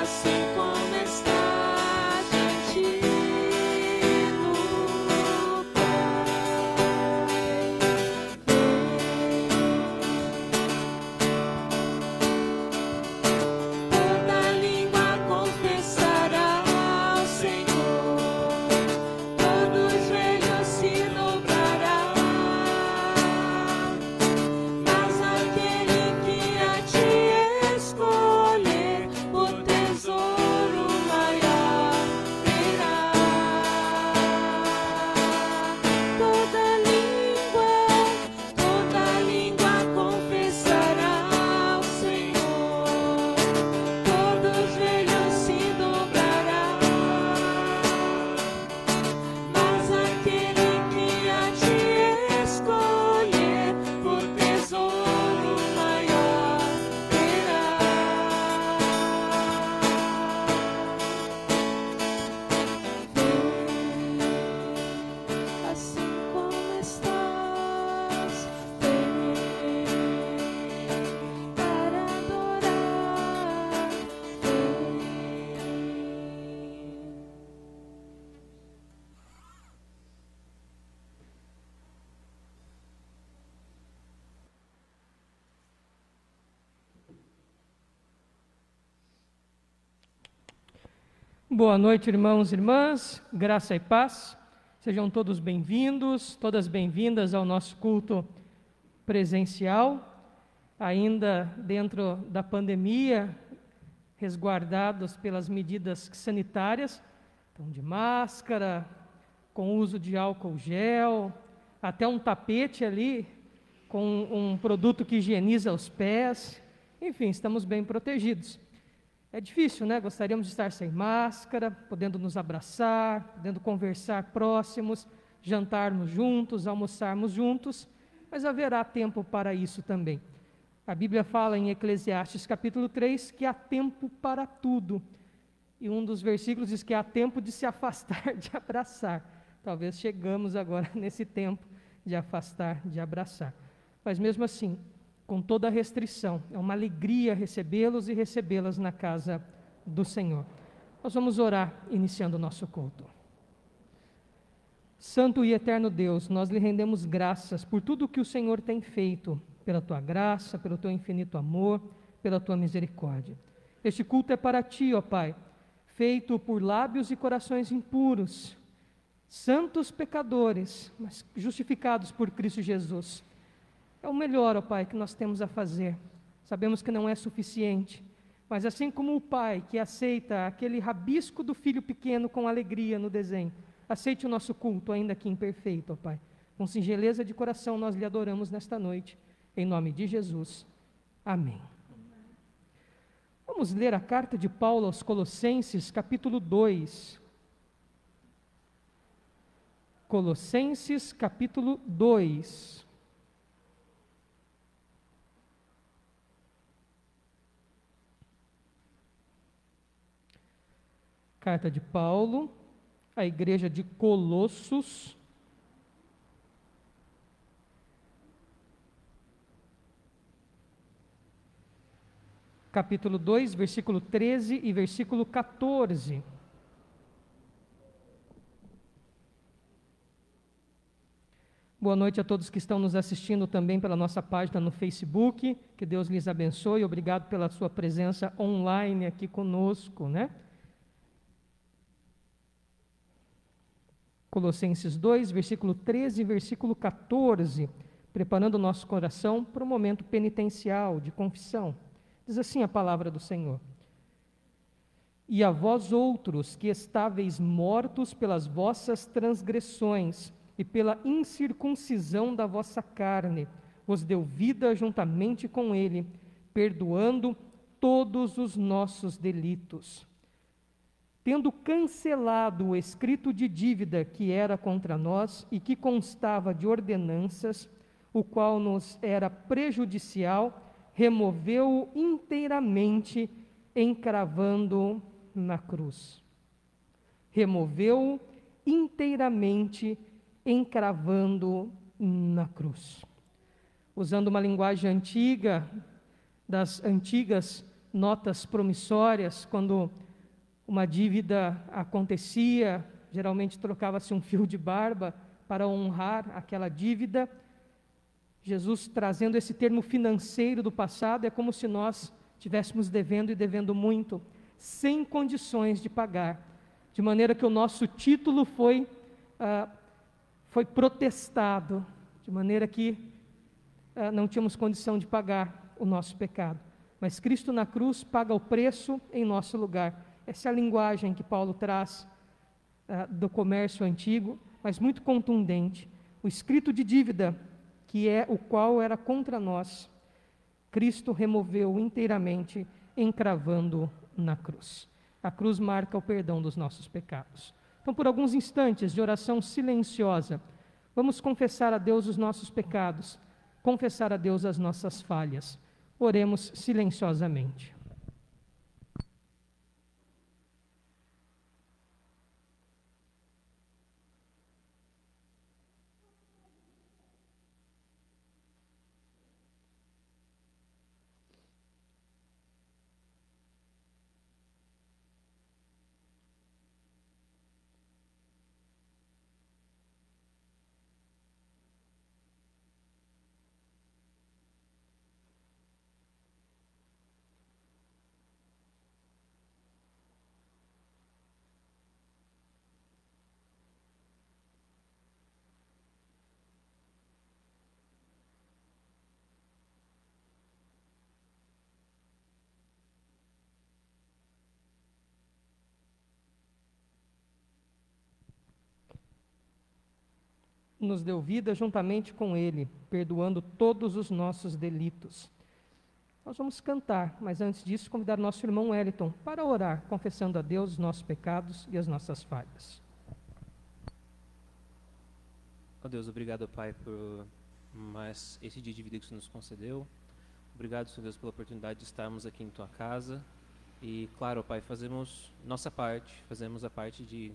assim como está gentil no Toda língua confessará ao Senhor, todos os joelhos se dobrarão, mas aquele que a ti escolher, o tesouro maior terá. Toda língua confessará ao Senhor, todos os joelhos se dobrarão, mas aquele que a ti escolher, o tesouro maior terá. Assim como estás, vem para adorar, vem. Boa noite, irmãos e irmãs, graça e paz. Sejam todos bem-vindos, todas bem-vindas ao nosso culto presencial, ainda dentro da pandemia, resguardados pelas medidas sanitárias, então de máscara, com uso de álcool gel, até um tapete ali com um produto que higieniza os pés. Enfim, estamos bem protegidos. É difícil, né? Gostaríamos de estar sem máscara, podendo nos abraçar, podendo conversar próximos, jantarmos juntos, almoçarmos juntos, mas haverá tempo para isso também. A Bíblia fala em Eclesiastes capítulo 3 que há tempo para tudo. E um dos versículos diz que há tempo de se afastar, de abraçar. Talvez chegamos agora nesse tempo de afastar, de abraçar. Mas mesmo assim, com toda a restrição, é uma alegria recebê-los e recebê-las na casa do Senhor. Nós vamos orar, iniciando o nosso culto. Santo e eterno Deus, nós lhe rendemos graças por tudo o que o Senhor tem feito, pela tua graça, pelo teu infinito amor, pela tua misericórdia. Este culto é para ti, ó Pai, feito por lábios e corações impuros, santos pecadores, mas justificados por Cristo Jesus. É o melhor, ó Pai, que nós temos a fazer. Sabemos que não é suficiente, mas assim como o pai que aceita aquele rabisco do filho pequeno com alegria no desenho, aceite o nosso culto, ainda que imperfeito, ó Pai. Com singeleza de coração nós lhe adoramos nesta noite, em nome de Jesus. Amém. Vamos ler a carta de Paulo aos Colossenses, capítulo 2. Colossenses, capítulo 2. Carta de Paulo à igreja de Colossos, capítulo 2, versículo 13 e versículo 14. Boa noite a todos que estão nos assistindo também pela nossa página no Facebook. Que Deus lhes abençoe. Obrigado pela sua presença online aqui conosco, né? Colossenses 2, versículo 13 e versículo 14, preparando o nosso coração para o momento penitencial, de confissão. Diz assim a palavra do Senhor: E a vós outros, que estáveis mortos pelas vossas transgressões e pela incircuncisão da vossa carne, vos deu vida juntamente com ele, perdoando todos os nossos delitos, tendo cancelado o escrito de dívida que era contra nós e que constava de ordenanças, o qual nos era prejudicial, removeu-o inteiramente, encravando-o na cruz. Removeu-o inteiramente, encravando-o na cruz. Usando uma linguagem antiga, das antigas notas promissórias, quando uma dívida acontecia, geralmente trocava-se um fio de barba para honrar aquela dívida. Jesus trazendo esse termo financeiro do passado, é como se nós estivéssemos devendo e devendo muito, sem condições de pagar, de maneira que o nosso título foi protestado, de maneira que não tínhamos condição de pagar o nosso pecado. Mas Cristo na cruz paga o preço em nosso lugar. Essa é a linguagem que Paulo traz do comércio antigo, mas muito contundente. O escrito de dívida, que é o qual era contra nós, Cristo removeu inteiramente, encravando na cruz. A cruz marca o perdão dos nossos pecados. Então, por alguns instantes de oração silenciosa, vamos confessar a Deus os nossos pecados, confessar a Deus as nossas falhas. Oremos silenciosamente. Nos deu vida juntamente com Ele, perdoando todos os nossos delitos. Nós vamos cantar, mas antes disso convidar nosso irmão Wellington para orar, confessando a Deus os nossos pecados e as nossas falhas. Ó Deus, obrigado, Pai, por mais esse dia de vida que o Senhor nos concedeu. Obrigado, Senhor Deus, pela oportunidade de estarmos aqui em Tua casa. E, claro, Pai, fazemos nossa parte, fazemos a parte de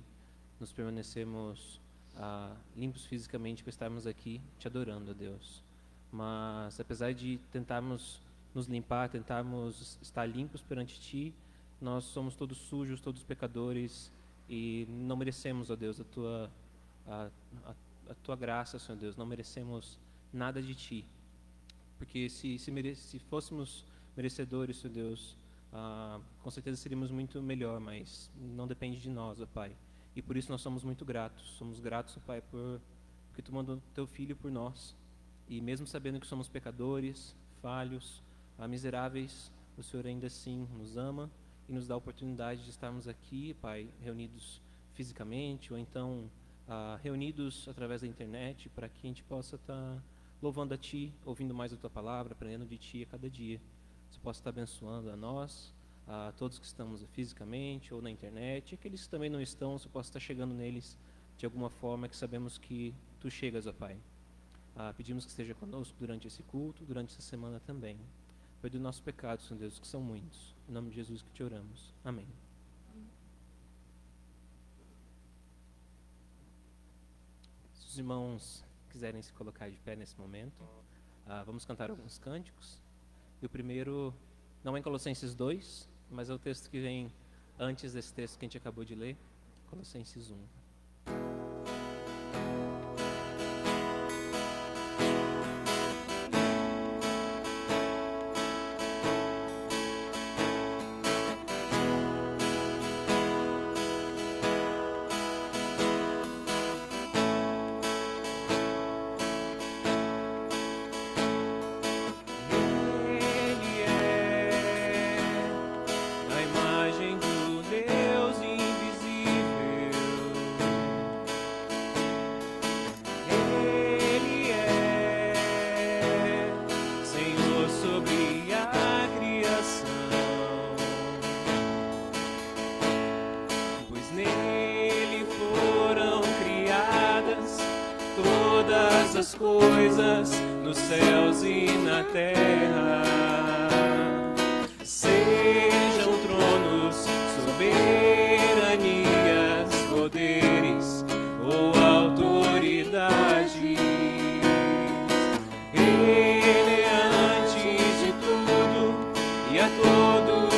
nos permanecermos limpos fisicamente para estarmos aqui te adorando, ó Deus. Mas apesar de tentarmos nos limpar, tentarmos estar limpos perante Ti, nós somos todos sujos, todos pecadores e não merecemos, ó Deus, a Tua graça, Senhor Deus. Não merecemos nada de Ti, porque se fôssemos merecedores, Senhor Deus, com certeza seríamos muito melhor, mas não depende de nós, ó Pai. E por isso nós somos muito gratos. Somos gratos, ó Pai, porque Tu mandou Teu Filho por nós. E mesmo sabendo que somos pecadores, falhos, miseráveis, o Senhor ainda assim nos ama e nos dá a oportunidade de estarmos aqui, Pai, reunidos fisicamente ou então reunidos através da internet, para que a gente possa estar louvando a Ti, ouvindo mais a Tua palavra, aprendendo de Ti a cada dia. Você possa estar abençoando a nós, a todos que estamos fisicamente ou na internet, e aqueles que também não estão, você possa estar chegando neles de alguma forma, que sabemos que Tu chegas, ó Pai. Pedimos que esteja conosco durante esse culto, durante essa semana também. Perdoe nossos pecados, Senhor Deus, que são muitos. Em nome de Jesus que te oramos. Amém. Se os irmãos quiserem se colocar de pé nesse momento, vamos cantar alguns cânticos. E o primeiro não é em Colossenses 2, mas é o texto que vem antes desse texto que a gente acabou de ler, Colossenses 1. As coisas nos céus e na terra, sejam tronos, soberanias, poderes ou autoridades. Ele é antes de tudo e a todos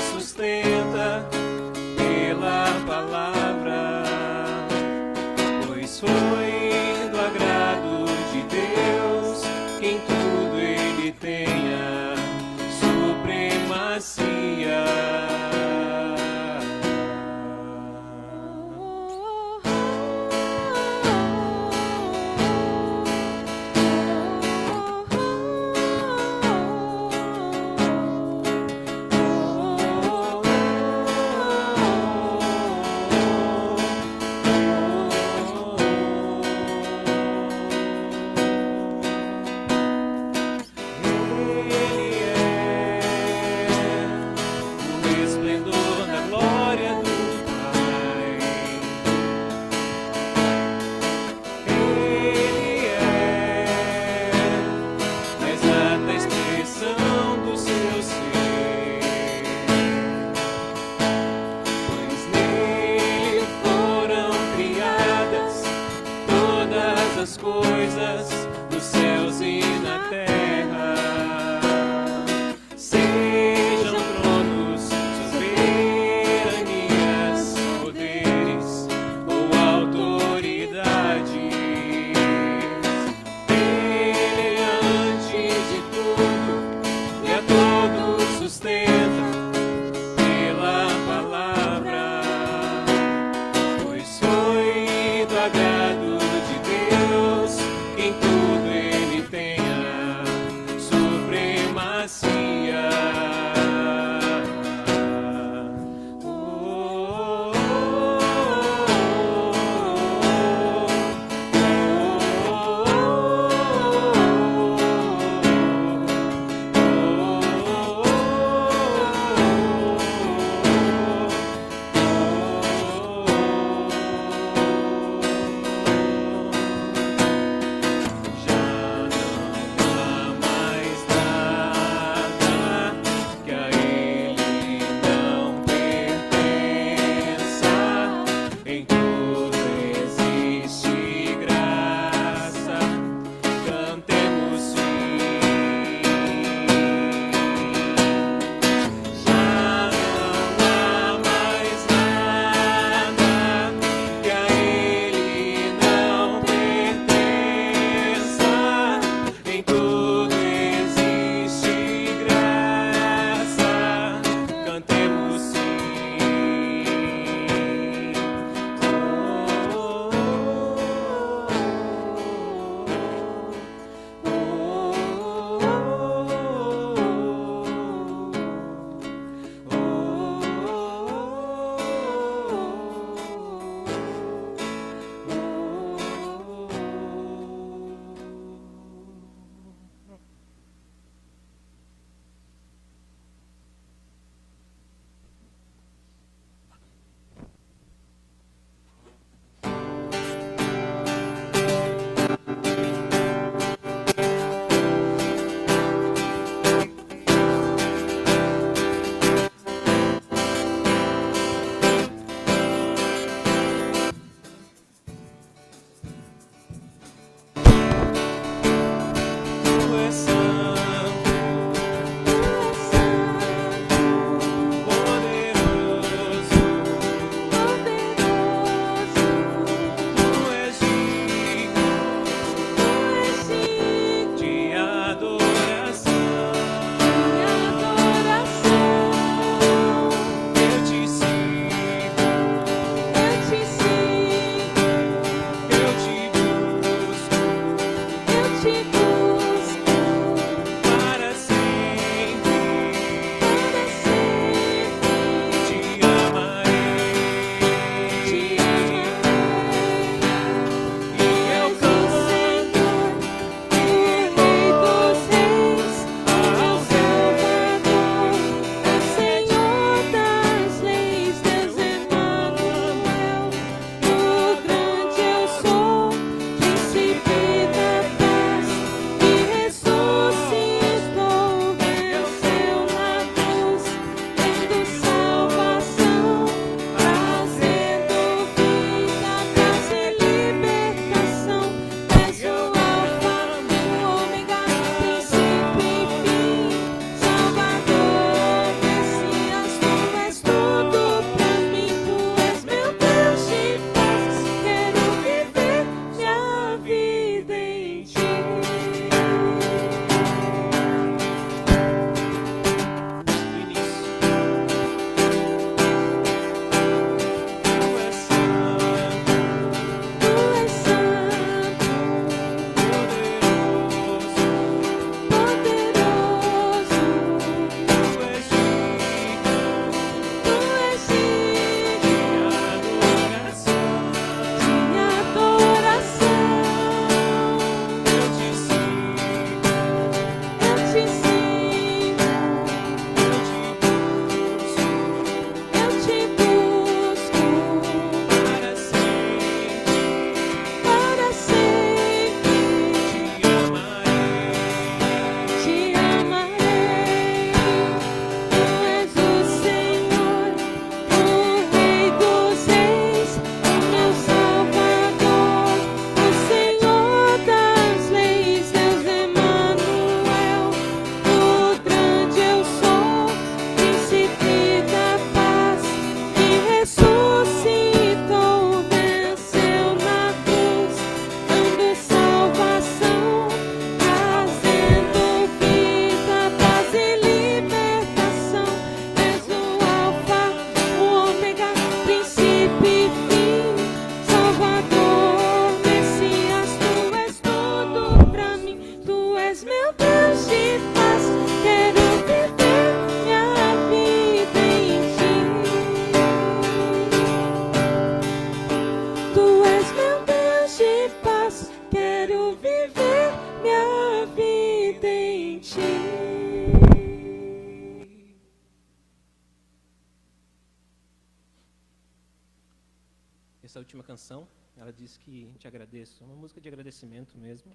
essa última canção, ela diz que te agradeço. É uma música de agradecimento mesmo,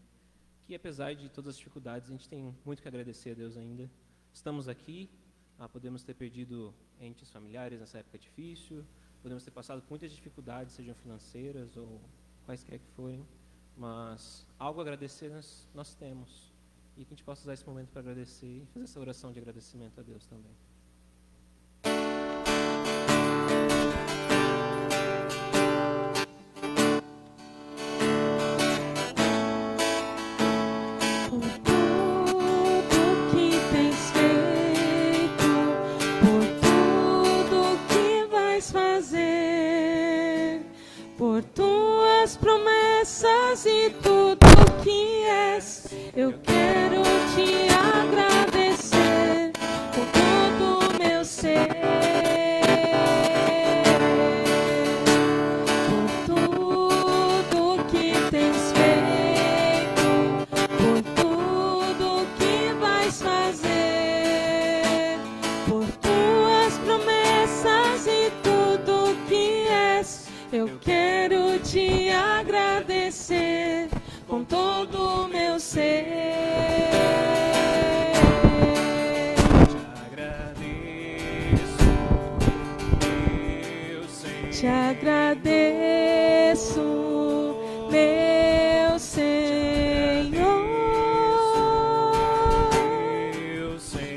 que apesar de todas as dificuldades, a gente tem muito que agradecer a Deus ainda. Estamos aqui, podemos ter perdido entes familiares nessa época difícil, podemos ter passado por muitas dificuldades, sejam financeiras ou quaisquer que forem, mas algo a agradecer nós temos. E que a gente possa usar esse momento para agradecer e fazer essa oração de agradecimento a Deus também. Por tuas promessas e tudo que és, eu quero te agradecer por todo o meu ser, por tudo que tens feito, por tudo que vais fazer, por tuas promessas e tudo que és, eu quero te agradecer com todo o meu ser. Te agradeço, meu Senhor.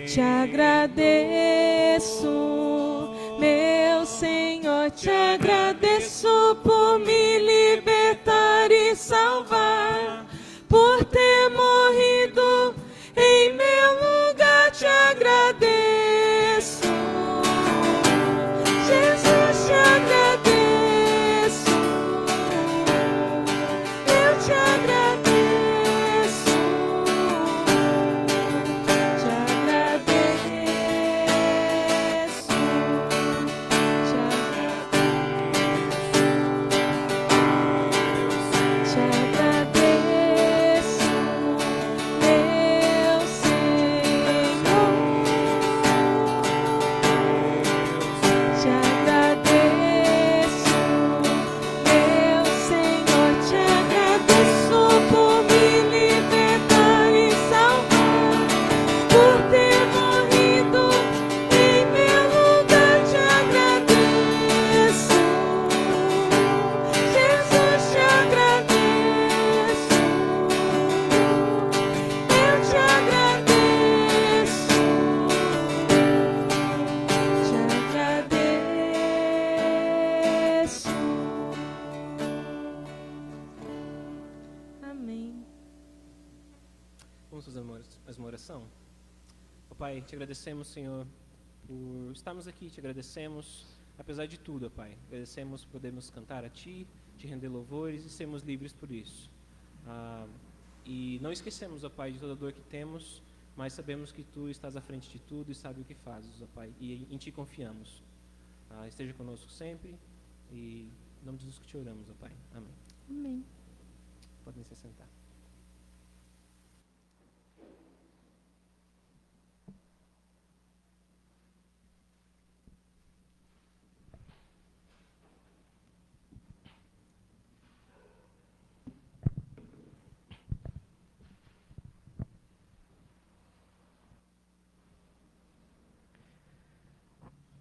Te agradeço, meu Senhor. Te agradeço por me libertar e salvar, por ter morrido em meu lugar. Te agradeço, Jesus, te agradeço, eu te agradeço, te agradeço, te agradeço, te agradeço, meu Senhor. Te agradeço, meu Senhor, te agradeço por me libertar e salvar, por ter morrido em meu lugar. Te agradeço, Jesus, te agradeço, eu te agradeço, te agradeço. Amém. Vamos fazer mais uma oração? Ó Pai, te agradecemos, Senhor, por estarmos aqui, te agradecemos, apesar de tudo, ó Pai. Agradecemos por podermos cantar a Ti, te render louvores e sermos livres por isso. E não esquecemos, ó Pai, de toda a dor que temos, mas sabemos que Tu estás à frente de tudo e sabe o que fazes, ó Pai, e em Ti confiamos. Esteja conosco sempre e em nome de Jesus que te oramos, ó Pai. Amém. Amém. Podem se sentar.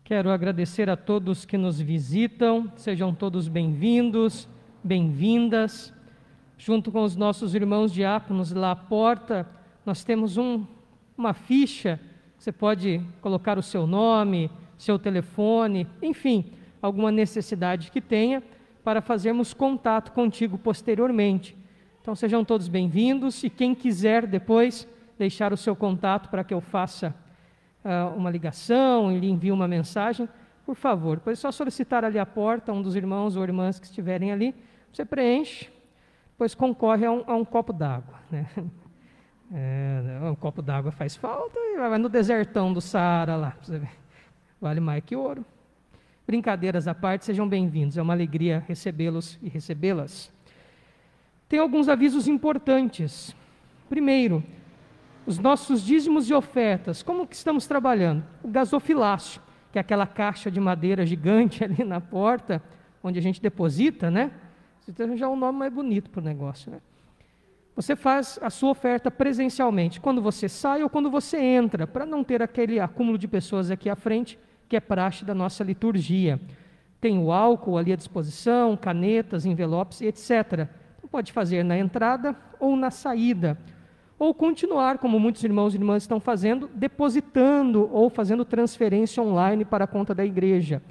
Quero agradecer a todos que nos visitam, sejam todos bem-vindos, bem-vindas. Junto com os nossos irmãos diáconos lá à porta, nós temos uma ficha, você pode colocar o seu nome, seu telefone, enfim, alguma necessidade que tenha, para fazermos contato contigo posteriormente. Então sejam todos bem-vindos e quem quiser depois deixar o seu contato para que eu faça uma ligação e lhe envie uma mensagem, por favor, depois é só solicitar ali à porta, um dos irmãos ou irmãs que estiverem ali, você preenche, depois concorre a um copo d'água, né? Um copo d'água faz falta e vai no desertão do Saara lá, você vê. Vale mais que ouro. Brincadeiras à parte, sejam bem-vindos, é uma alegria recebê-los e recebê-las. Tem alguns avisos importantes. Primeiro, os nossos dízimos e ofertas, como que estamos trabalhando? O gasofilácio, que é aquela caixa de madeira gigante ali na porta, onde a gente deposita, né? Você já é um nome mais bonito para o negócio, né? Você faz a sua oferta presencialmente, quando você sai ou quando você entra, para não ter aquele acúmulo de pessoas aqui à frente, que é praxe da nossa liturgia. Tem o álcool ali à disposição, canetas, envelopes, etc. Então, pode fazer na entrada ou na saída. Ou continuar, como muitos irmãos e irmãs estão fazendo, depositando ou fazendo transferência online para a conta da igreja.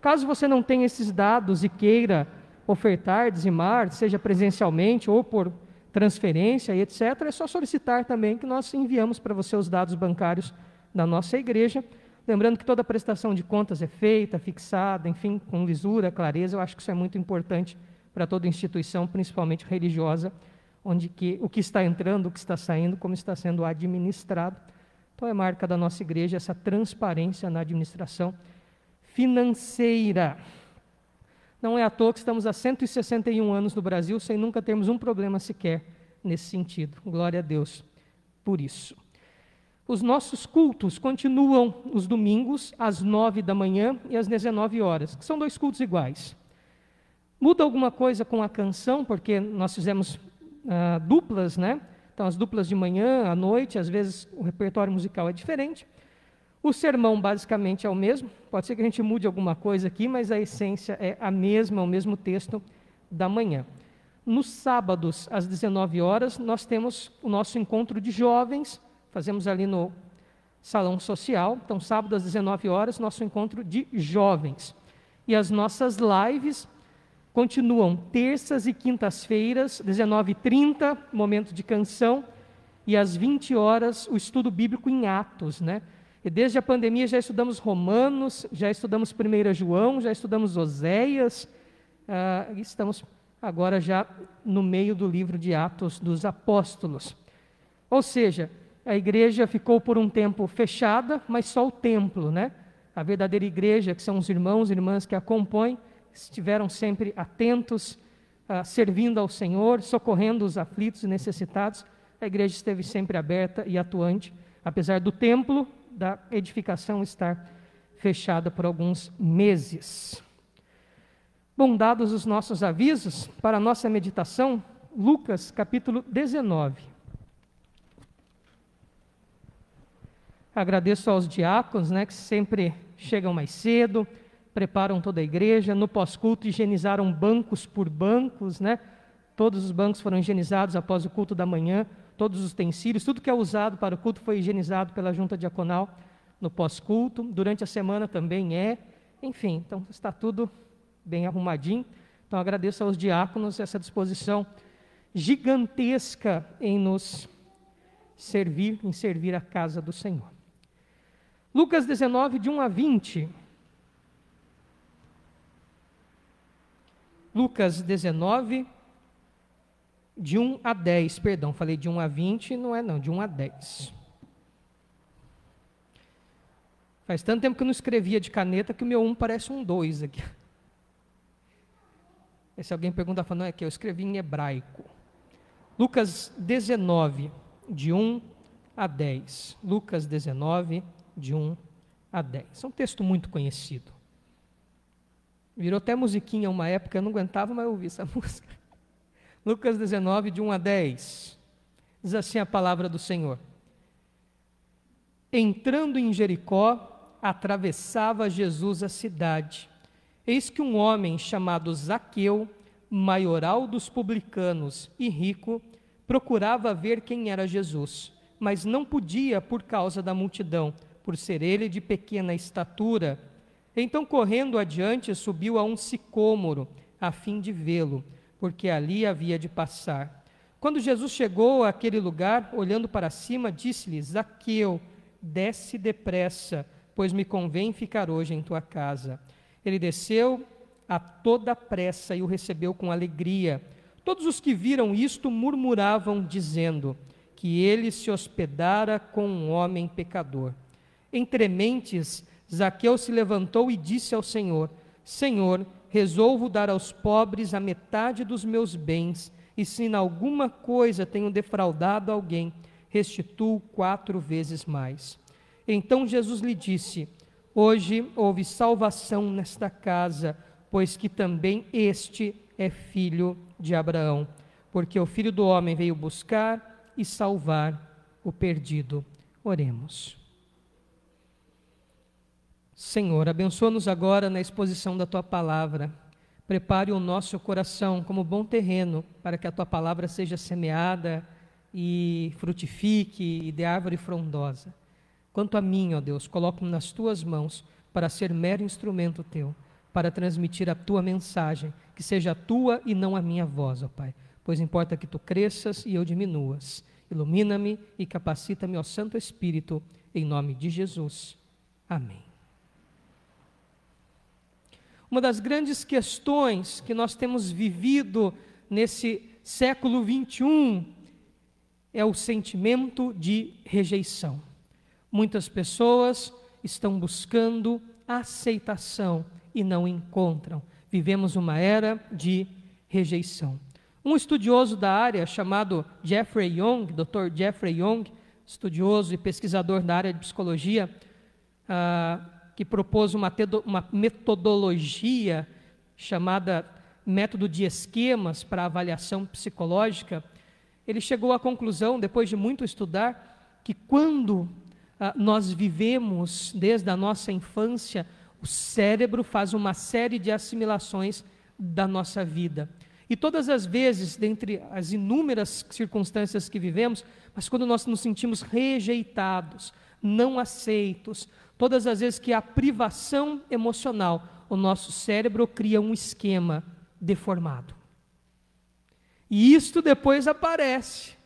Caso você não tenha esses dados e queira ofertar, dizimar, seja presencialmente ou por transferência e etc., é só solicitar também que nós enviamos para você os dados bancários da nossa igreja. Lembrando que toda prestação de contas é feita, fixada, enfim, com lisura, clareza. Eu acho que isso é muito importante para toda instituição, principalmente religiosa, onde o que está entrando, o que está saindo, como está sendo administrado. Então é marca da nossa igreja essa transparência na administração financeira. Não é à toa que estamos há 161 anos no Brasil sem nunca termos um problema sequer nesse sentido. Glória a Deus por isso. Os nossos cultos continuam os domingos às 9 da manhã e às 19 horas, que são 2 cultos iguais. Muda alguma coisa com a canção, porque nós fizemos duplas, né? Então, as duplas de manhã, à noite, às vezes o repertório musical é diferente. O sermão basicamente é o mesmo, pode ser que a gente mude alguma coisa aqui, mas a essência é a mesma, o mesmo texto da manhã. Nos sábados, às 19 horas, nós temos o nosso encontro de jovens, fazemos ali no salão social, então sábado às 19 horas, nosso encontro de jovens. E as nossas lives continuam terças e quintas-feiras, 19h30, momento de canção, e às 20 horas, o estudo bíblico em Atos, né? E desde a pandemia já estudamos Romanos, já estudamos 1 João, já estudamos Oséias, e estamos agora já no meio do livro de Atos dos Apóstolos. Ou seja, a igreja ficou por um tempo fechada, mas só o templo, né? A verdadeira igreja, que são os irmãos e irmãs que a compõem, estiveram sempre atentos, servindo ao Senhor, socorrendo os aflitos e necessitados. A igreja esteve sempre aberta e atuante, apesar do templo da edificação estar fechada por alguns meses. Bom, dados os nossos avisos, para a nossa meditação, Lucas capítulo 19. Agradeço aos diáconos, né, que sempre chegam mais cedo, preparam toda a igreja. No pós-culto higienizaram bancos por bancos, né? Todos os bancos foram higienizados após o culto da manhã, todos os utensílios, tudo que é usado para o culto foi higienizado pela junta diaconal no pós-culto. Durante a semana também enfim, então está tudo bem arrumadinho. Então agradeço aos diáconos essa disposição gigantesca em nos servir, em servir a casa do Senhor. Lucas 19, de 1 a 20. Lucas 19, de 1 a 10, perdão, falei de 1 a 20, não, de 1 a 10. Faz tanto tempo que eu não escrevia de caneta que o meu 1 parece um 2 aqui. E se alguém pergunta, falando, não, é que eu escrevi em hebraico. Lucas 19, de 1 a 10. Lucas 19, de 1 a 10. É um texto muito conhecido. Virou até musiquinha uma época, eu não aguentava mais ouvir essa música. Lucas 19, de 1 a 10. Diz assim a palavra do Senhor. Entrando em Jericó, atravessava Jesus a cidade. Eis que um homem chamado Zaqueu, maioral dos publicanos e rico, procurava ver quem era Jesus, mas não podia por causa da multidão, por ser ele de pequena estatura. Então, correndo adiante, subiu a um sicômoro, a fim de vê-lo, porque ali havia de passar. Quando Jesus chegou àquele lugar, olhando para cima, disse-lhe: Zaqueu, desce depressa, pois me convém ficar hoje em tua casa. Ele desceu a toda pressa e o recebeu com alegria. Todos os que viram isto murmuravam, dizendo que ele se hospedara com um homem pecador. Entre mentes, Zaqueu se levantou e disse ao Senhor: Senhor, resolvo dar aos pobres a metade dos meus bens, e se em alguma coisa tenho defraudado alguém, restituo 4 vezes mais. Então Jesus lhe disse: Hoje houve salvação nesta casa, pois que também este é filho de Abraão, porque o Filho do Homem veio buscar e salvar o perdido. Oremos. Senhor, abençoa-nos agora na exposição da Tua Palavra. Prepare o nosso coração como bom terreno para que a Tua Palavra seja semeada e frutifique e dê árvore frondosa. Quanto a mim, ó Deus, coloco-me nas Tuas mãos para ser mero instrumento Teu, para transmitir a Tua mensagem, que seja a Tua e não a minha voz, ó Pai, pois importa que Tu cresças e eu diminuas. Ilumina-me e capacita-me, ó Santo Espírito, em nome de Jesus. Amém. Uma das grandes questões que nós temos vivido nesse século 21 é o sentimento de rejeição. Muitas pessoas estão buscando aceitação e não encontram. Vivemos uma era de rejeição. Um estudioso da área chamado Jeffrey Young, Dr. Jeffrey Young, estudioso e pesquisador da área de psicologia, que propôs uma metodologia chamada método de esquemas para avaliação psicológica, ele chegou à conclusão, depois de muito estudar, que quando nós vivemos desde a nossa infância, o cérebro faz uma série de assimilações da nossa vida. E todas as vezes, dentre as inúmeras circunstâncias que vivemos, mas quando nós nos sentimos rejeitados, não aceitos, todas as vezes que há privação emocional, o nosso cérebro cria um esquema deformado. E isto depois aparece.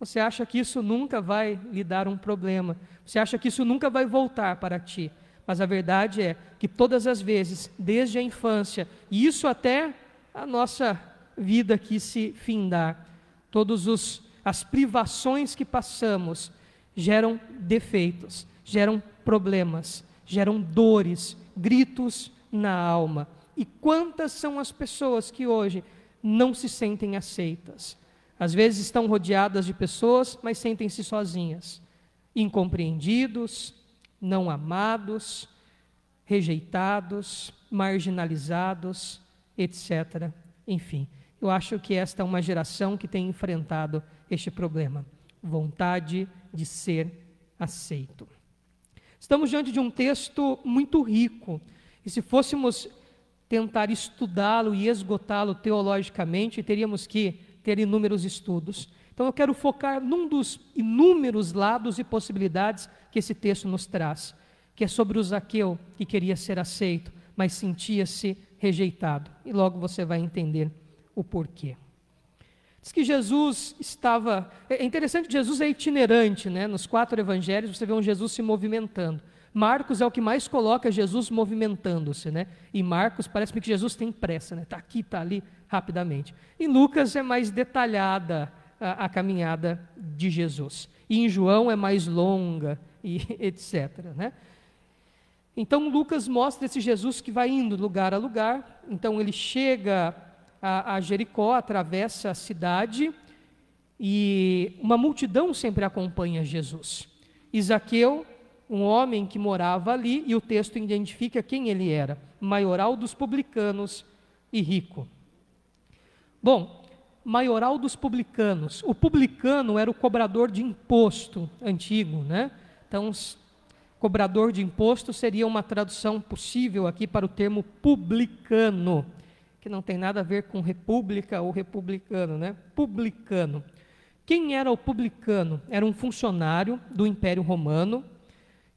Você acha que isso nunca vai lhe dar um problema. Você acha que isso nunca vai voltar para ti. Mas a verdade é que todas as vezes, desde a infância, e isso até a nossa vida aqui se findar, todas as privações que passamos geram defeitos, geram problemas, geram dores, gritos na alma. E quantas são as pessoas que hoje não se sentem aceitas? Às vezes estão rodeadas de pessoas, mas sentem-se sozinhas, incompreendidos, não amados, rejeitados, marginalizados, etc. Enfim, eu acho que esta é uma geração que tem enfrentado este problema, vontade de ser aceito. Estamos diante de um texto muito rico, e se fôssemos tentar estudá-lo e esgotá-lo teologicamente, teríamos que ter inúmeros estudos. Então eu quero focar num dos inúmeros lados e possibilidades que esse texto nos traz, que é sobre o Zaqueu, que queria ser aceito, mas sentia-se rejeitado. E logo você vai entender o porquê. Diz que Jesus estava... É interessante que Jesus é itinerante, né? Nos 4 evangelhos você vê um Jesus se movimentando. Marcos é o que mais coloca Jesus movimentando-se, né? E Marcos parece-me que Jesus tem pressa, né? Está aqui, está ali, rapidamente. Em Lucas é mais detalhada a caminhada de Jesus. E em João é mais longa, e etc., né? Então Lucas mostra esse Jesus que vai indo lugar a lugar. Então ele chega a Jericó, atravessa a cidade, e uma multidão sempre acompanha Jesus. E Zaqueu, um homem que morava ali, e o texto identifica quem ele era: maioral dos publicanos e rico. Bom, maioral dos publicanos. O publicano era o cobrador de imposto antigo, né? Então, cobrador de imposto seria uma tradução possível aqui para o termo publicano, que não tem nada a ver com república ou republicano, né? Publicano. Quem era o publicano? Era um funcionário do Império Romano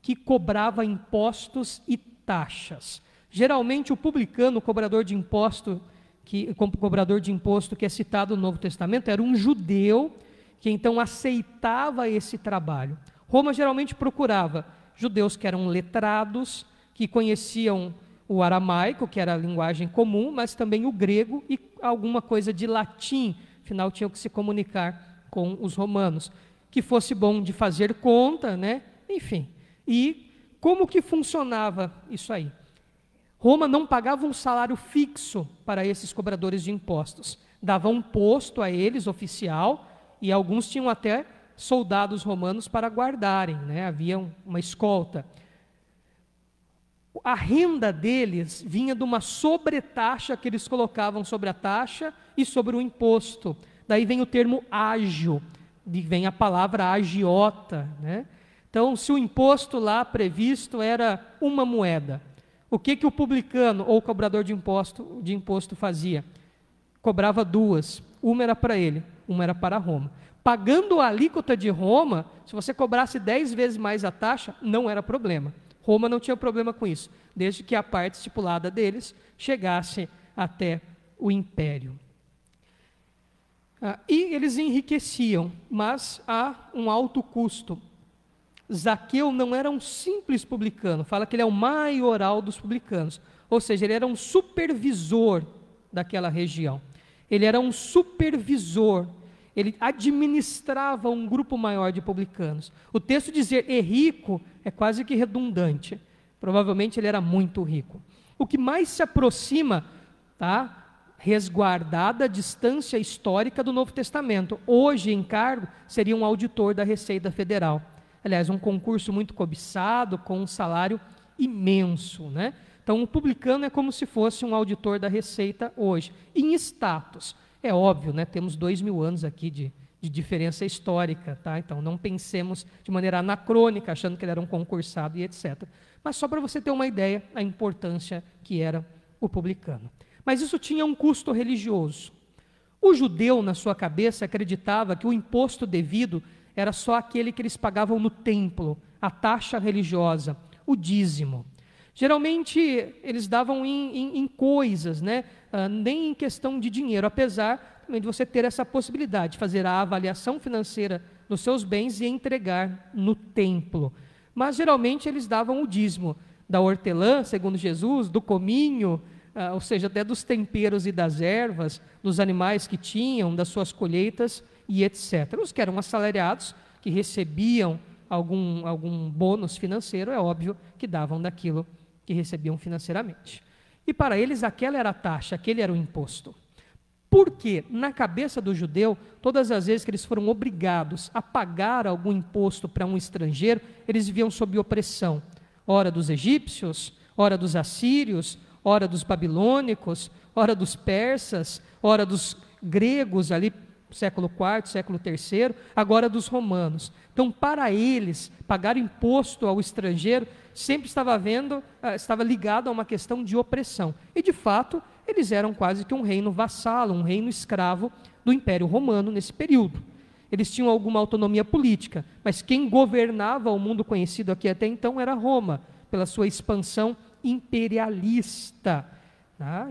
que cobrava impostos e taxas. Geralmente o publicano, o cobrador de imposto que é citado no Novo Testamento, era um judeu que então aceitava esse trabalho. Roma geralmente procurava judeus que eram letrados, que conheciam o aramaico, que era a linguagem comum, mas também o grego e alguma coisa de latim, afinal tinham que se comunicar com os romanos, que fosse bom de fazer conta, né? Enfim. E como que funcionava isso aí? Roma não pagava um salário fixo para esses cobradores de impostos, dava um posto a eles, oficial, e alguns tinham até soldados romanos para guardarem, né? Havia uma escolta. A renda deles vinha de uma sobretaxa que eles colocavam sobre a taxa e sobre o imposto. Daí vem o termo ágio, vem a palavra agiota, né? Então, se o imposto lá previsto era uma moeda, o que o publicano ou o cobrador de imposto fazia? Cobrava duas, uma era para ele, uma era para Roma. Pagando a alíquota de Roma, se você cobrasse 10 vezes mais a taxa, não era problema. Roma não tinha problema com isso, desde que a parte estipulada deles chegasse até o império. E eles enriqueciam, mas a um alto custo. Zaqueu não era um simples publicano, fala que ele é o maioral dos publicanos, ou seja, ele era um supervisor daquela região. Ele era um supervisor, ele administrava um grupo maior de publicanos. O texto dizer "e rico" é quase que redundante, provavelmente ele era muito rico. O que mais se aproxima, resguardada a distância histórica do Novo Testamento, hoje em cargo seria um auditor da Receita Federal. Aliás, um concurso muito cobiçado, com um salário imenso, né? Então, o publicano é como se fosse um auditor da Receita hoje. Em status, é óbvio, né? Temos 2000 anos aqui de diferença histórica, tá? Então, não pensemos de maneira anacrônica, achando que ele era um concursado e etc. Mas só para você ter uma ideia, a importância que era o publicano. Mas isso tinha um custo religioso. O judeu, na sua cabeça, acreditava que o imposto devido era só aquele que eles pagavam no templo, a taxa religiosa, o dízimo. Geralmente, eles davam em coisas, né? Nem em questão de dinheiro, apesar também de você ter essa possibilidade de fazer a avaliação financeira dos seus bens e entregar no templo. Mas, geralmente, eles davam o dízimo da hortelã, segundo Jesus, do cominho, ou seja, até dos temperos e das ervas, dos animais que tinham, das suas colheitas, e etc. Os que eram assalariados, que recebiam algum bônus financeiro, é óbvio que davam daquilo que recebiam financeiramente. E para eles aquela era a taxa, aquele era o imposto. Porque na cabeça do judeu, todas as vezes que eles foram obrigados a pagar algum imposto para um estrangeiro, eles viviam sob opressão. Ora dos egípcios, ora dos assírios, ora dos babilônicos, ora dos persas, ora dos gregos ali, século IV, século III, agora dos romanos. Então, para eles, pagar imposto ao estrangeiro sempre estava ligado a uma questão de opressão. E, de fato, eles eram quase que um reino vassalo, um reino escravo do Império Romano nesse período. Eles tinham alguma autonomia política, mas quem governava o mundo conhecido aqui até então era Roma, pela sua expansão imperialista.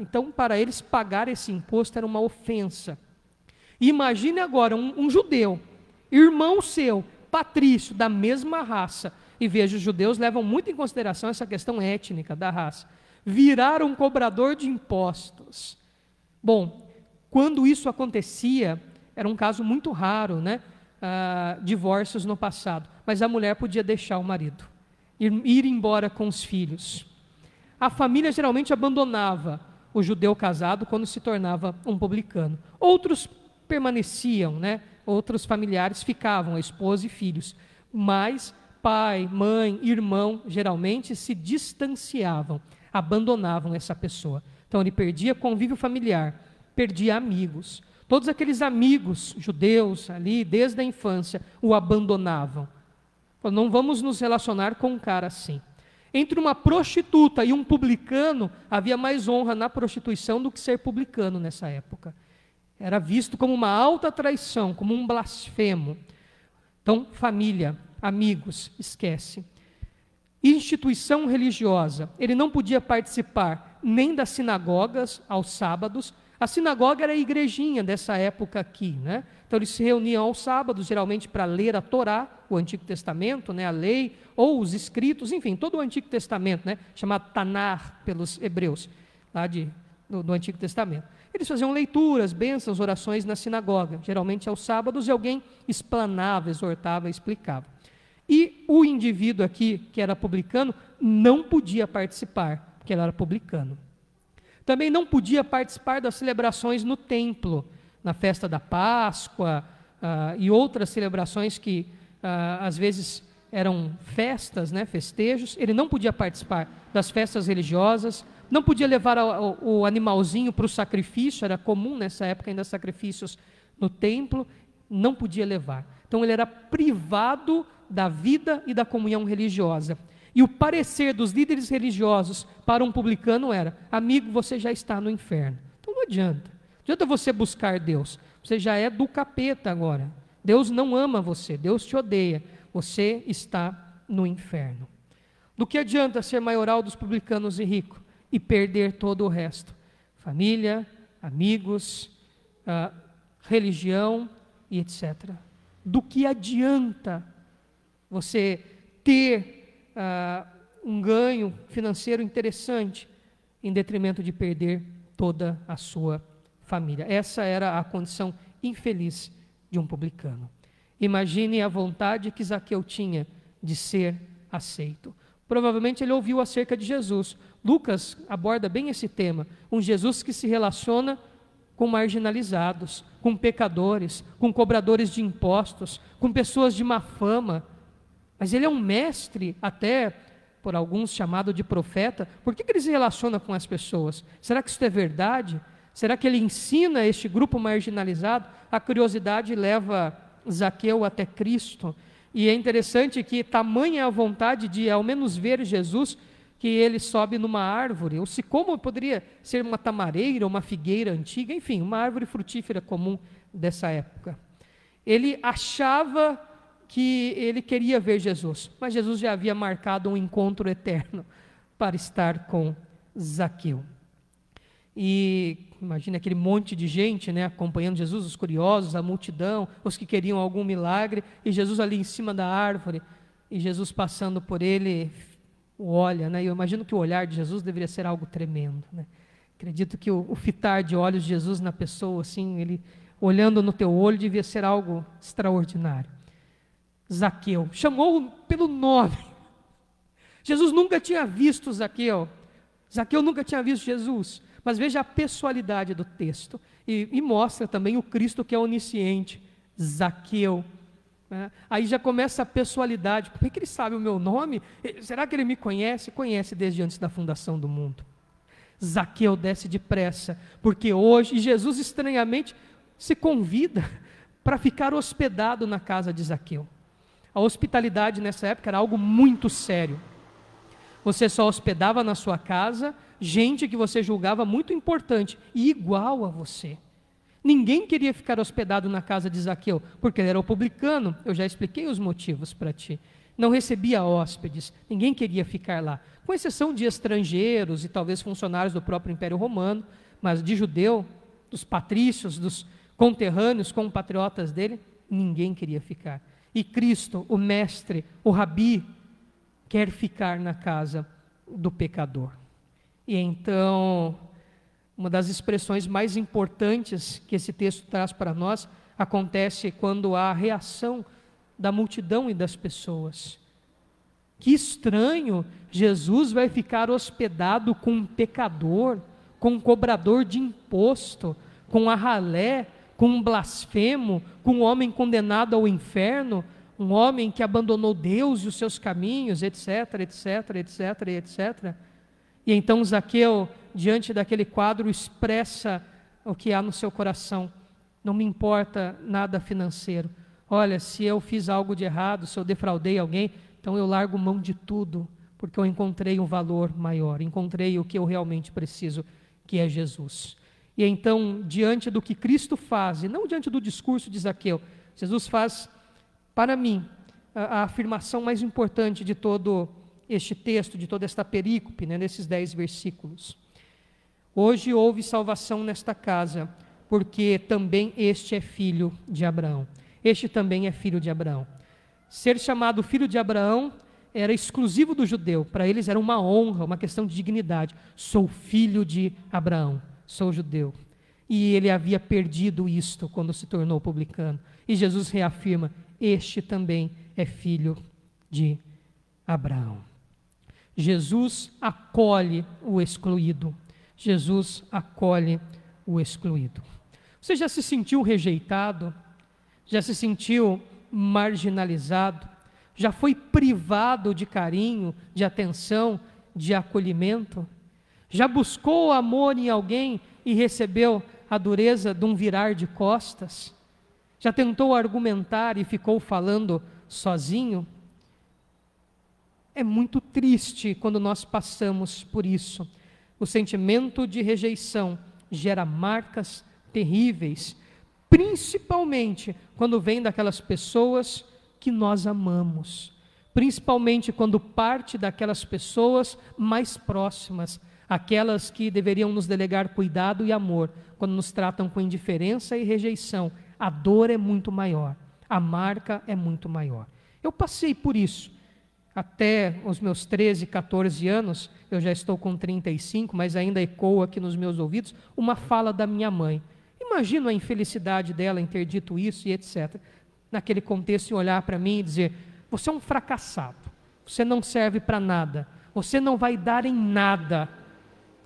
Então, para eles, pagar esse imposto era uma ofensa. Imagine agora um judeu, irmão seu, patrício, da mesma raça, e veja, os judeus levam muito em consideração essa questão étnica da raça, virar um cobrador de impostos. Bom, quando isso acontecia, era um caso muito raro, né? Divórcios no passado, mas a mulher podia deixar o marido, ir embora com os filhos. A família geralmente abandonava o judeu casado quando se tornava um publicano. Outros permaneciam, né? Outros familiares ficavam, a esposa e filhos, mas pai, mãe, irmão, geralmente se distanciavam, abandonavam essa pessoa. Então ele perdia convívio familiar, perdia amigos. Todos aqueles amigos judeus ali, desde a infância, o abandonavam. Não vamos nos relacionar com um cara assim. Entre uma prostituta e um publicano, havia mais honra na prostituição do que ser publicano nessa época. Era visto como uma alta traição, como um blasfemo. Então, família, amigos, esquece. Instituição religiosa, ele não podia participar nem das sinagogas aos sábados. A sinagoga era a igrejinha dessa época aqui, né? Então eles se reuniam aos sábados, geralmente para ler a Torá, o Antigo Testamento, né, a lei, ou os escritos, enfim, todo o Antigo Testamento, né, chamado Tanar pelos hebreus, lá do Antigo Testamento. Eles faziam leituras, bênçãos, orações na sinagoga, geralmente aos sábados, e alguém explanava, exortava, explicava. E o indivíduo aqui, que era publicano, não podia participar, porque ele era publicano. Também não podia participar das celebrações no templo, na festa da Páscoa e outras celebrações que às vezes eram festas, né, festejos, ele não podia participar das festas religiosas, não podia levar o animalzinho para o sacrifício, era comum nessa época ainda sacrifícios no templo, não podia levar. Então ele era privado da vida e da comunhão religiosa. E o parecer dos líderes religiosos para um publicano era: amigo, você já está no inferno. Então não adianta você buscar Deus, você já é do capeta agora. Deus não ama você, Deus te odeia, você está no inferno. Do que adianta ser maioral dos publicanos e rico e perder todo o resto? Família, amigos, religião e etc. Do que adianta você ter um ganho financeiro interessante em detrimento de perder toda a sua família? Essa era a condição infeliz de um publicano. Imagine a vontade que Zaqueu tinha de ser aceito. Provavelmente ele ouviu acerca de Jesus. Lucas aborda bem esse tema, um Jesus que se relaciona com marginalizados, com pecadores, com cobradores de impostos, com pessoas de má fama. Mas ele é um mestre, até por alguns chamado de profeta. Por que ele se relaciona com as pessoas? Será que isso é verdade? Será que ele ensina este grupo marginalizado? A curiosidade leva Zaqueu até Cristo. E é interessante que tamanha a vontade de ao menos ver Jesus, que ele sobe numa árvore. O sicômoro poderia ser uma tamareira, uma figueira antiga, enfim, uma árvore frutífera comum dessa época. Ele achava que ele queria ver Jesus, mas Jesus já havia marcado um encontro eterno para estar com Zaqueu. E imagina aquele monte de gente, né, acompanhando Jesus, os curiosos, a multidão, os que queriam algum milagre, e Jesus ali em cima da árvore, e Jesus passando por ele, olha, né, eu imagino que o olhar de Jesus deveria ser algo tremendo, né? Acredito que o fitar de olhos de Jesus na pessoa, assim, ele olhando no teu olho, devia ser algo extraordinário. Zaqueu, chamou pelo nome. Jesus nunca tinha visto Zaqueu. Zaqueu nunca tinha visto Jesus. Mas veja a pessoalidade do texto. E mostra também o Cristo que é onisciente. Zaqueu. Né? Aí já começa a pessoalidade. Por que ele sabe o meu nome? Será que ele me conhece? Conhece desde antes da fundação do mundo. Zaqueu desce depressa. Porque hoje Jesus estranhamente se convida para ficar hospedado na casa de Zaqueu. A hospitalidade nessa época era algo muito sério. Você só hospedava na sua casa gente que você julgava muito importante e igual a você. Ninguém queria ficar hospedado na casa de Zaqueu, porque ele era o publicano. Eu já expliquei os motivos para ti. Não recebia hóspedes, ninguém queria ficar lá, com exceção de estrangeiros e talvez funcionários do próprio Império Romano, mas de judeu, dos patrícios, dos conterrâneos, compatriotas dele, ninguém queria ficar. E Cristo, o mestre, o rabi, quer ficar na casa do pecador. E então, uma das expressões mais importantes que esse texto traz para nós acontece quando há a reação da multidão e das pessoas. Que estranho, Jesus vai ficar hospedado com um pecador, com um cobrador de imposto, com um ralé, com um blasfemo, com um homem condenado ao inferno, um homem que abandonou Deus e os seus caminhos, etc, etc, etc, etc. E então Zaqueu, diante daquele quadro, expressa o que há no seu coração. Não me importa nada financeiro. Olha, se eu fiz algo de errado, se eu defraudei alguém, então eu largo mão de tudo, porque eu encontrei um valor maior, encontrei o que eu realmente preciso, que é Jesus. E então, diante do que Cristo faz, e não diante do discurso de Zaqueu, Jesus faz, para mim, a afirmação mais importante de todo este texto, de toda esta perícope, né, nesses 10 versículos. Hoje houve salvação nesta casa, porque também este é filho de Abraão. Este também é filho de Abraão. Ser chamado filho de Abraão era exclusivo do judeu. Para eles era uma honra, uma questão de dignidade. Sou filho de Abraão, sou judeu. E ele havia perdido isto quando se tornou publicano. E Jesus reafirma, este também é filho de Abraão. Jesus acolhe o excluído. Jesus acolhe o excluído. Você já se sentiu rejeitado? Já se sentiu marginalizado? Já foi privado de carinho, de atenção, de acolhimento? Já buscou o amor em alguém e recebeu a dureza de um virar de costas? Já tentou argumentar e ficou falando sozinho? É muito triste quando nós passamos por isso. O sentimento de rejeição gera marcas terríveis, principalmente quando vem daquelas pessoas que nós amamos, principalmente quando parte daquelas pessoas mais próximas, aquelas que deveriam nos delegar cuidado e amor, quando nos tratam com indiferença e rejeição, a dor é muito maior, a marca é muito maior. Eu passei por isso, até os meus 13, 14 anos, eu já estou com 35, mas ainda ecoa aqui nos meus ouvidos, uma fala da minha mãe. Imagino a infelicidade dela em ter dito isso e etc. Naquele contexto, em olhar para mim e dizer, você é um fracassado, você não serve para nada, você não vai dar em nada,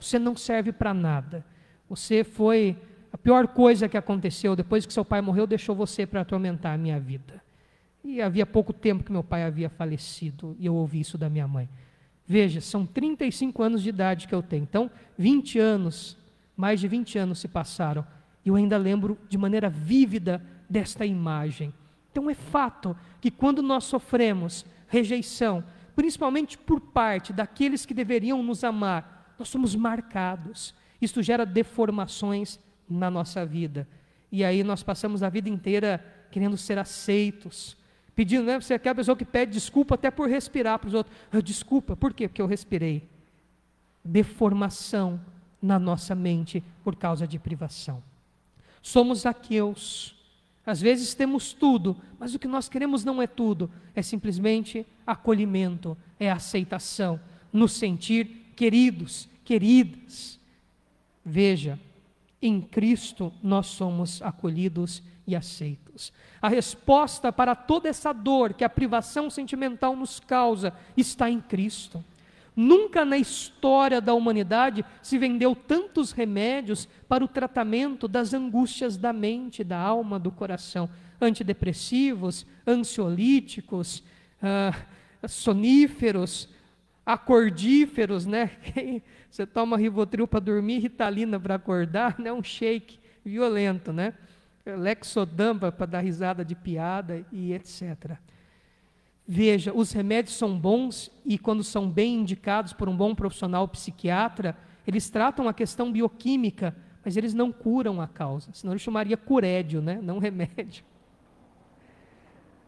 você não serve para nada, você foi a pior coisa que aconteceu, depois que seu pai morreu, deixou você para atormentar a minha vida. E havia pouco tempo que meu pai havia falecido, e eu ouvi isso da minha mãe. Veja, são 35 anos de idade que eu tenho, então 20 anos, mais de 20 anos se passaram, e eu ainda lembro de maneira vívida desta imagem. Então é fato que quando nós sofremos rejeição, principalmente por parte daqueles que deveriam nos amar, nós somos marcados. Isso gera deformações na nossa vida. E aí nós passamos a vida inteira querendo ser aceitos, pedindo, né? Você é aquela pessoa que pede desculpa até por respirar para os outros. Desculpa, por quê? Porque eu respirei. Deformação na nossa mente por causa de privação. Somos aqueus. Às vezes temos tudo, mas o que nós queremos não é tudo, é simplesmente acolhimento, é aceitação, nos sentir queridos, queridas. Veja, em Cristo nós somos acolhidos e aceitos. A resposta para toda essa dor que a privação sentimental nos causa está em Cristo. Nunca na história da humanidade se vendeu tantos remédios para o tratamento das angústias da mente, da alma, do coração. Antidepressivos, ansiolíticos, soníferos, acordíferos, né? Você toma Rivotril para dormir, Ritalina para acordar, né? Um shake violento, né? Lexodan para dar risada de piada e etc. Veja, os remédios são bons e quando são bem indicados por um bom profissional psiquiatra, eles tratam a questão bioquímica, mas eles não curam a causa, senão ele chamaria curédio, né? Não remédio.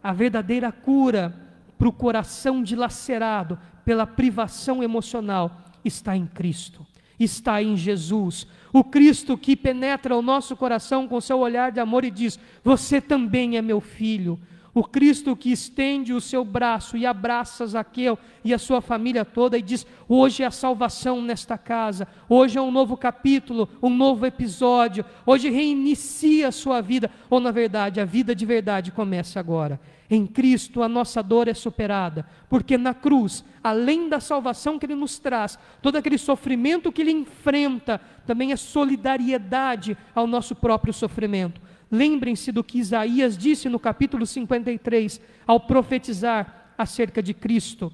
A verdadeira cura para o coração dilacerado pela privação emocional está em Cristo, está em Jesus. O Cristo que penetra o nosso coração com seu olhar de amor e diz, você também é meu filho. O Cristo que estende o seu braço e abraça Zaqueu e a sua família toda e diz, hoje é a salvação nesta casa, hoje é um novo capítulo, um novo episódio, hoje reinicia a sua vida, ou na verdade, a vida de verdade começa agora. Em Cristo a nossa dor é superada, porque na cruz, além da salvação que Ele nos traz, todo aquele sofrimento que Ele enfrenta, também é solidariedade ao nosso próprio sofrimento. Lembrem-se do que Isaías disse no capítulo 53, ao profetizar acerca de Cristo.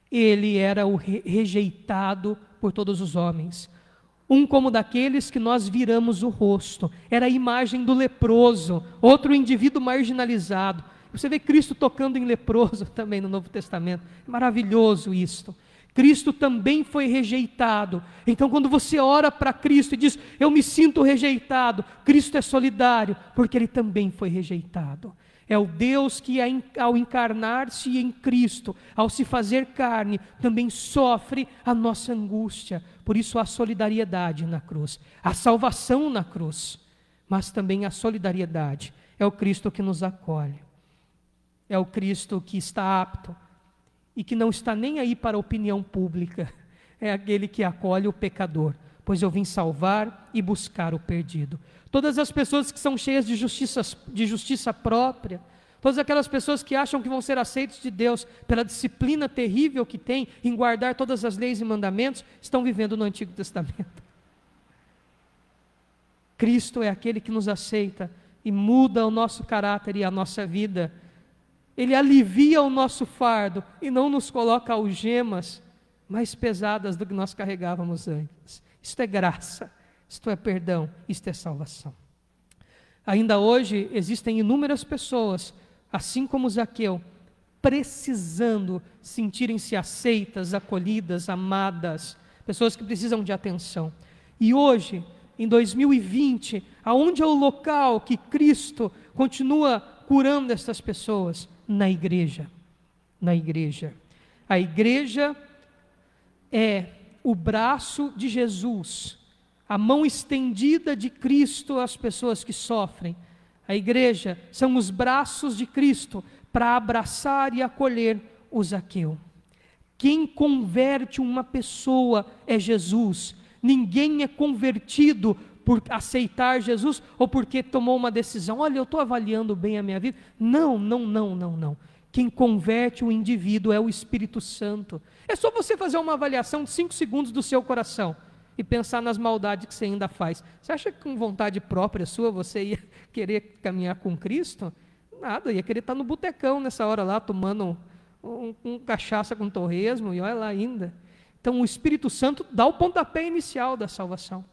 Ele era o rejeitado por todos os homens, um como daqueles que nós viramos o rosto, era a imagem do leproso, outro indivíduo marginalizado. Você vê Cristo tocando em leproso também no Novo Testamento, é maravilhoso isto. Cristo também foi rejeitado. Então quando você ora para Cristo e diz, eu me sinto rejeitado, Cristo é solidário, porque Ele também foi rejeitado. É o Deus que ao encarnar-se em Cristo, ao se fazer carne, também sofre a nossa angústia. Por isso há solidariedade na cruz, há salvação na cruz, mas também a solidariedade. É o Cristo que nos acolhe, é o Cristo que está apto e que não está nem aí para a opinião pública, é aquele que acolhe o pecador, pois eu vim salvar e buscar o perdido. Todas as pessoas que são cheias de justiça própria, todas aquelas pessoas que acham que vão ser aceitos de Deus pela disciplina terrível que tem em guardar todas as leis e mandamentos, estão vivendo no Antigo Testamento. Cristo é aquele que nos aceita e muda o nosso caráter e a nossa vida. Ele alivia o nosso fardo e não nos coloca algemas mais pesadas do que nós carregávamos antes. Isto é graça, isto é perdão, isto é salvação. Ainda hoje existem inúmeras pessoas, assim como Zaqueu, precisando sentirem-se aceitas, acolhidas, amadas, pessoas que precisam de atenção. E hoje, em 2020, aonde é o local que Cristo continua curando essas pessoas? Na igreja. Na igreja. A igreja é o braço de Jesus, a mão estendida de Cristo às pessoas que sofrem. A igreja são os braços de Cristo para abraçar e acolher o Zaqueu. Quem converte uma pessoa é Jesus. Ninguém é convertido por aceitar Jesus ou porque tomou uma decisão. Olha, eu estou avaliando bem a minha vida. Não. Quem converte o indivíduo é o Espírito Santo. É só você fazer uma avaliação de 5 segundos do seu coração e pensar nas maldades que você ainda faz. Você acha que com vontade própria sua você ia querer caminhar com Cristo? Nada, ia querer estar no botecão nessa hora lá, tomando um cachaça com torresmo, e olha lá ainda. Então o Espírito Santo dá o pontapé inicial da salvação.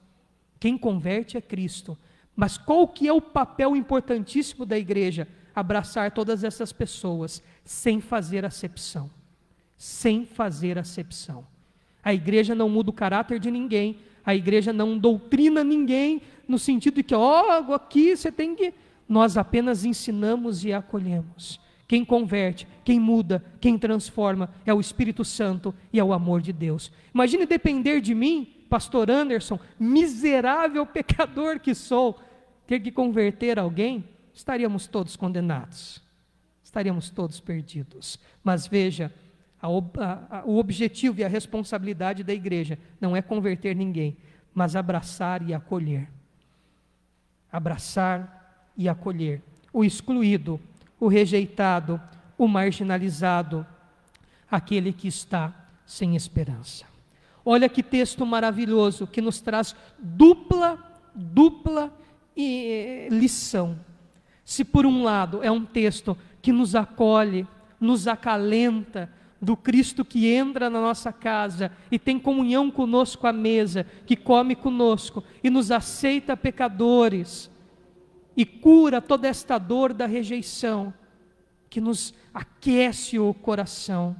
Quem converte é Cristo. Mas qual que é o papel importantíssimo da igreja? Abraçar todas essas pessoas, sem fazer acepção. Sem fazer acepção. A igreja não muda o caráter de ninguém, a igreja não doutrina ninguém, no sentido de que, aqui você tem que... Nós apenas ensinamos e acolhemos. Quem converte, quem muda, quem transforma é o Espírito Santo e é o amor de Deus. Imagine depender de mim, pastor Anderson, miserável pecador que sou, ter que converter alguém, estaríamos todos condenados, estaríamos todos perdidos. Mas veja, o objetivo e a responsabilidade da igreja não é converter ninguém, mas abraçar e acolher. Abraçar e acolher o excluído, o rejeitado, o marginalizado, aquele que está sem esperança. Olha que texto maravilhoso que nos traz dupla lição. Se por um lado é um texto que nos acolhe, nos acalenta do Cristo que entra na nossa casa e tem comunhão conosco à mesa, que come conosco e nos aceita pecadores e cura toda esta dor da rejeição, que nos aquece o coração.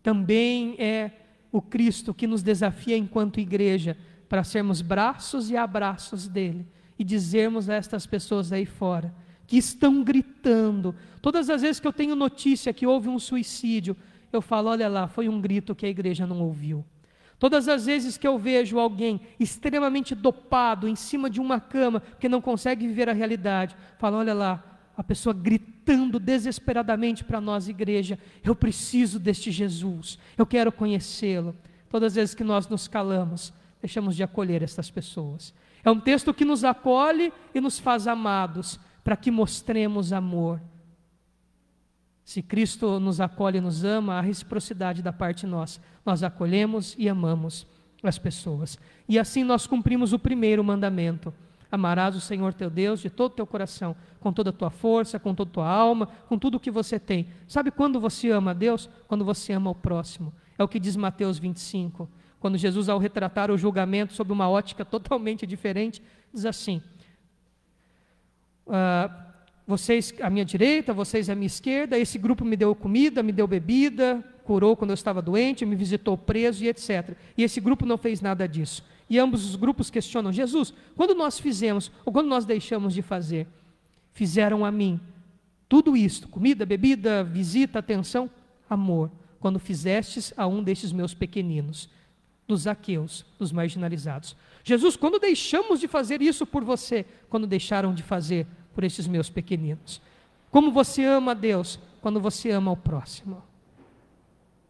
Também é o Cristo que nos desafia enquanto igreja para sermos braços e abraços dele e dizermos a estas pessoas aí fora que estão gritando. Todas as vezes que eu tenho notícia que houve um suicídio, eu falo, olha lá, foi um grito que a igreja não ouviu. Todas as vezes que eu vejo alguém extremamente dopado em cima de uma cama, que não consegue viver a realidade, falo, olha lá, a pessoa gritando desesperadamente para nós, igreja, eu preciso deste Jesus, eu quero conhecê-lo. Todas as vezes que nós nos calamos, deixamos de acolher estas pessoas. É um texto que nos acolhe e nos faz amados, para que mostremos amor. Se Cristo nos acolhe e nos ama, há reciprocidade da parte nossa. Nós acolhemos e amamos as pessoas. E assim nós cumprimos o primeiro mandamento. Amarás o Senhor teu Deus de todo o teu coração, com toda a tua força, com toda a tua alma, com tudo o que você tem. Sabe quando você ama a Deus? Quando você ama o próximo. É o que diz Mateus 25. Quando Jesus, ao retratar o julgamento sob uma ótica totalmente diferente, diz assim: vocês à minha direita, vocês à minha esquerda, esse grupo me deu comida, me deu bebida, curou quando eu estava doente, me visitou preso e etc. E esse grupo não fez nada disso. E ambos os grupos questionam: Jesus, quando nós fizemos ou quando nós deixamos de fazer? Fizeram a mim tudo isto, comida, bebida, visita, atenção, amor, quando fizestes a um destes meus pequeninos, dos Zaqueus, dos marginalizados. Jesus, quando deixamos de fazer isso por você? Quando deixaram de fazer por estes meus pequeninos. Como você ama a Deus? Quando você ama o próximo.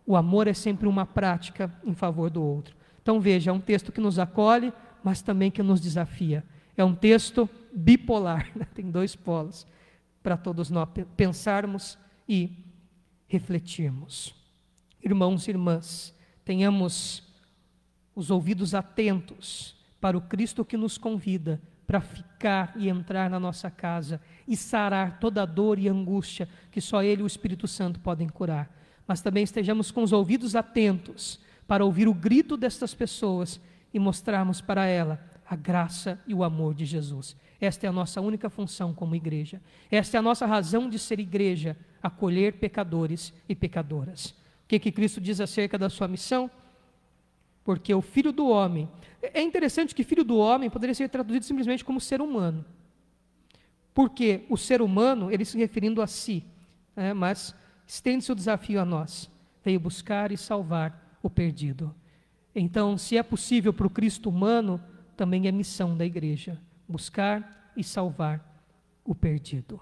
O amor é sempre uma prática em favor do outro. Então veja, é um texto que nos acolhe, mas também que nos desafia. É um texto bipolar, né? Tem dois polos para todos nós pensarmos e refletirmos. Irmãos e irmãs, tenhamos os ouvidos atentos para o Cristo que nos convida para ficar e entrar na nossa casa e sarar toda a dor e angústia que só Ele e o Espírito Santo podem curar. Mas também estejamos com os ouvidos atentos para ouvir o grito destas pessoas e mostrarmos para ela a graça e o amor de Jesus. Esta é a nossa única função como igreja. Esta é a nossa razão de ser igreja, acolher pecadores e pecadoras. O que Cristo diz acerca da sua missão? Porque o Filho do Homem... É interessante que Filho do Homem poderia ser traduzido simplesmente como ser humano. Porque o ser humano, ele se referindo a si, mas estende-se o desafio a nós. Veio buscar e salvar o perdido. Então, se é possível para o Cristo humano, também é missão da igreja, buscar e salvar o perdido.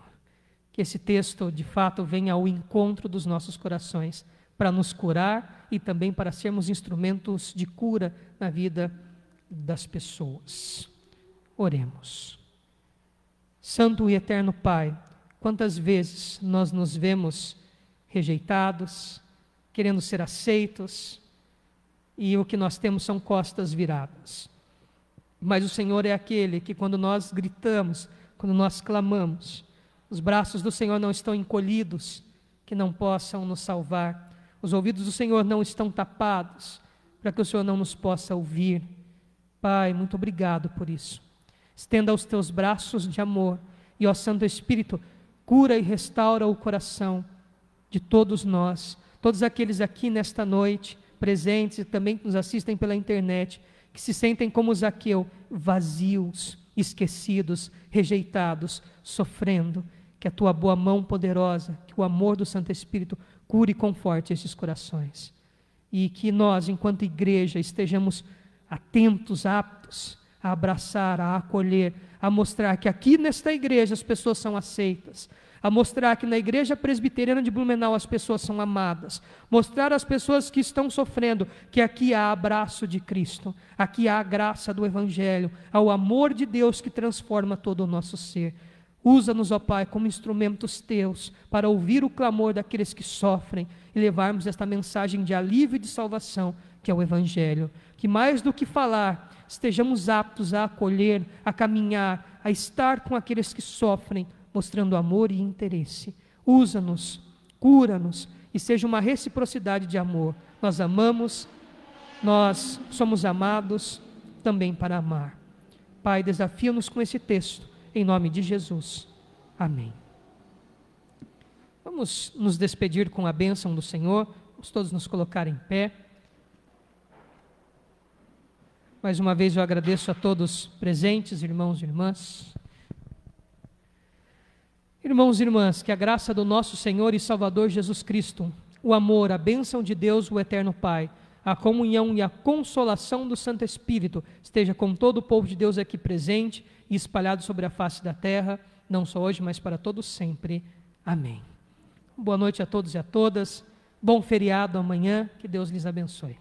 Que esse texto, de fato, venha ao encontro dos nossos corações, para nos curar e também para sermos instrumentos de cura na vida das pessoas. Oremos. Santo e eterno Pai, quantas vezes nós nos vemos rejeitados, querendo ser aceitos, e o que nós temos são costas viradas. Mas o Senhor é aquele que, quando nós gritamos, quando nós clamamos, os braços do Senhor não estão encolhidos, que não possam nos salvar. Os ouvidos do Senhor não estão tapados, para que o Senhor não nos possa ouvir. Pai, muito obrigado por isso. Estenda os teus braços de amor e, ó Santo Espírito, cura e restaura o coração de todos nós, todos aqueles aqui nesta noite, presentes e também que nos assistem pela internet, que se sentem como Zaqueu, vazios, esquecidos, rejeitados, sofrendo. Que a tua boa mão poderosa, que o amor do Santo Espírito cure e conforte esses corações. E que nós, enquanto igreja, estejamos atentos, aptos a abraçar, a acolher, a mostrar que aqui nesta igreja as pessoas são aceitas, a mostrar que na igreja presbiteriana de Blumenau as pessoas são amadas, mostrar às pessoas que estão sofrendo que aqui há abraço de Cristo, aqui há a graça do Evangelho, há o amor de Deus que transforma todo o nosso ser. Usa-nos, ó Pai, como instrumentos teus para ouvir o clamor daqueles que sofrem e levarmos esta mensagem de alívio e de salvação, que é o Evangelho. Que mais do que falar, estejamos aptos a acolher, a caminhar, a estar com aqueles que sofrem, mostrando amor e interesse. Usa-nos, cura-nos e seja uma reciprocidade de amor. Nós amamos, nós somos amados também para amar. Pai, desafia-nos com esse texto. Em nome de Jesus. Amém. Vamos nos despedir com a bênção do Senhor. Vamos todos nos colocar em pé. Mais uma vez eu agradeço a todos presentes, irmãos e irmãs. Irmãos e irmãs, que a graça do nosso Senhor e Salvador Jesus Cristo, o amor, a bênção de Deus, o eterno Pai, a comunhão e a consolação do Santo Espírito esteja com todo o povo de Deus aqui presente e espalhado sobre a face da terra, não só hoje, mas para todos sempre. Amém. Boa noite a todos e a todas. Bom feriado amanhã. Que Deus lhes abençoe.